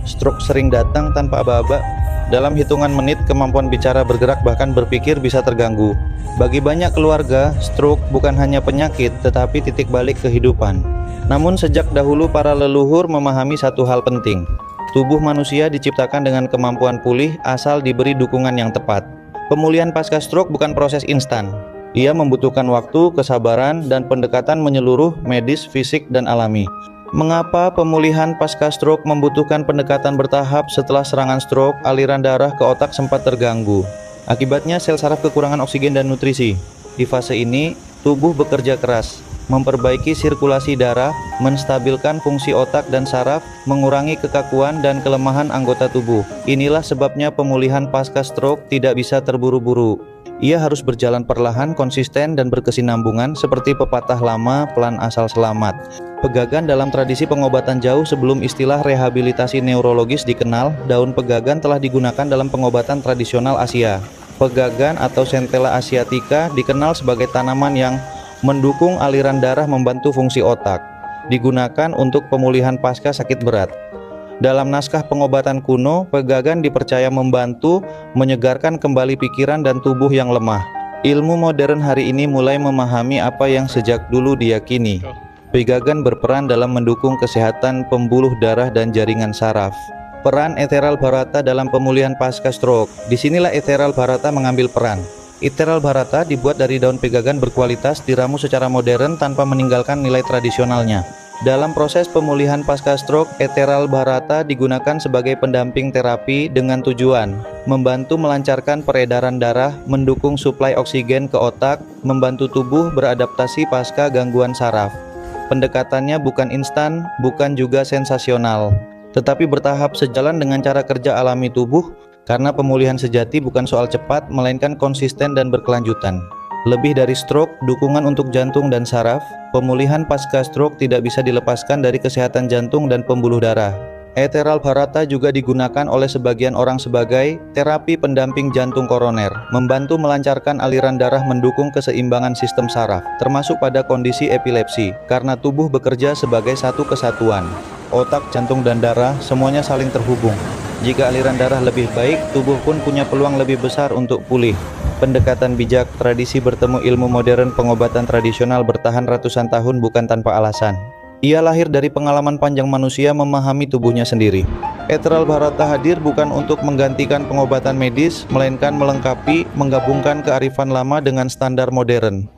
Stroke sering datang tanpa aba-aba. Dalam hitungan menit, kemampuan bicara, bergerak, bahkan berpikir bisa terganggu. Bagi banyak keluarga, stroke bukan hanya penyakit, tetapi titik balik kehidupan. Namun sejak dahulu para leluhur memahami satu hal penting. Tubuh manusia diciptakan dengan kemampuan pulih asal diberi dukungan yang tepat. Pemulihan pasca stroke bukan proses instan. Ia membutuhkan waktu, kesabaran, dan pendekatan menyeluruh medis, fisik, dan alami. Mengapa pemulihan pasca stroke membutuhkan pendekatan bertahap? Setelah serangan stroke, aliran darah ke otak sempat terganggu. Akibatnya sel saraf kekurangan oksigen dan nutrisi. Di fase ini, tubuh bekerja keras, memperbaiki sirkulasi darah, menstabilkan fungsi otak dan saraf, mengurangi kekakuan dan kelemahan anggota tubuh. Inilah sebabnya pemulihan pasca stroke tidak bisa terburu-buru. Ia harus berjalan perlahan, konsisten, dan berkesinambungan seperti pepatah lama, pelan asal selamat. Pegagan dalam tradisi pengobatan jauh sebelum istilah rehabilitasi neurologis dikenal, daun pegagan telah digunakan dalam pengobatan tradisional Asia. Pegagan atau Centella asiatica dikenal sebagai tanaman yang mendukung aliran darah, membantu fungsi otak. Digunakan untuk pemulihan pasca sakit berat. Dalam naskah pengobatan kuno, pegagan dipercaya membantu menyegarkan kembali pikiran dan tubuh yang lemah. Ilmu modern hari ini mulai memahami apa yang sejak dulu diyakini. Pegagan berperan dalam mendukung kesehatan pembuluh darah dan jaringan saraf. Peran Ethereal Bharata dalam pemulihan pasca stroke. Disinilah Ethereal Bharata mengambil peran. Ethereal Bharata dibuat dari daun pegagan berkualitas, diramu secara modern tanpa meninggalkan nilai tradisionalnya. Dalam proses pemulihan pasca stroke, Ethereal Bharata digunakan sebagai pendamping terapi dengan tujuan membantu melancarkan peredaran darah, mendukung suplai oksigen ke otak, membantu tubuh beradaptasi pasca gangguan saraf. Pendekatannya bukan instan, bukan juga sensasional, tetapi bertahap sejalan dengan cara kerja alami tubuh, karena pemulihan sejati bukan soal cepat, melainkan konsisten dan berkelanjutan. Lebih dari stroke, dukungan untuk jantung dan saraf, pemulihan pasca stroke tidak bisa dilepaskan dari kesehatan jantung dan pembuluh darah. Ethereal Bharata juga digunakan oleh sebagian orang sebagai terapi pendamping jantung koroner, membantu melancarkan aliran darah, mendukung keseimbangan sistem saraf, termasuk pada kondisi epilepsi, karena tubuh bekerja sebagai satu kesatuan. Otak, jantung, dan darah semuanya saling terhubung. Jika aliran darah lebih baik, tubuh pun punya peluang lebih besar untuk pulih. Pendekatan bijak, tradisi bertemu ilmu modern, pengobatan tradisional bertahan ratusan tahun bukan tanpa alasan. Ia lahir dari pengalaman panjang manusia memahami tubuhnya sendiri. Ethereal Bharata hadir bukan untuk menggantikan pengobatan medis, melainkan melengkapi, menggabungkan kearifan lama dengan standar modern.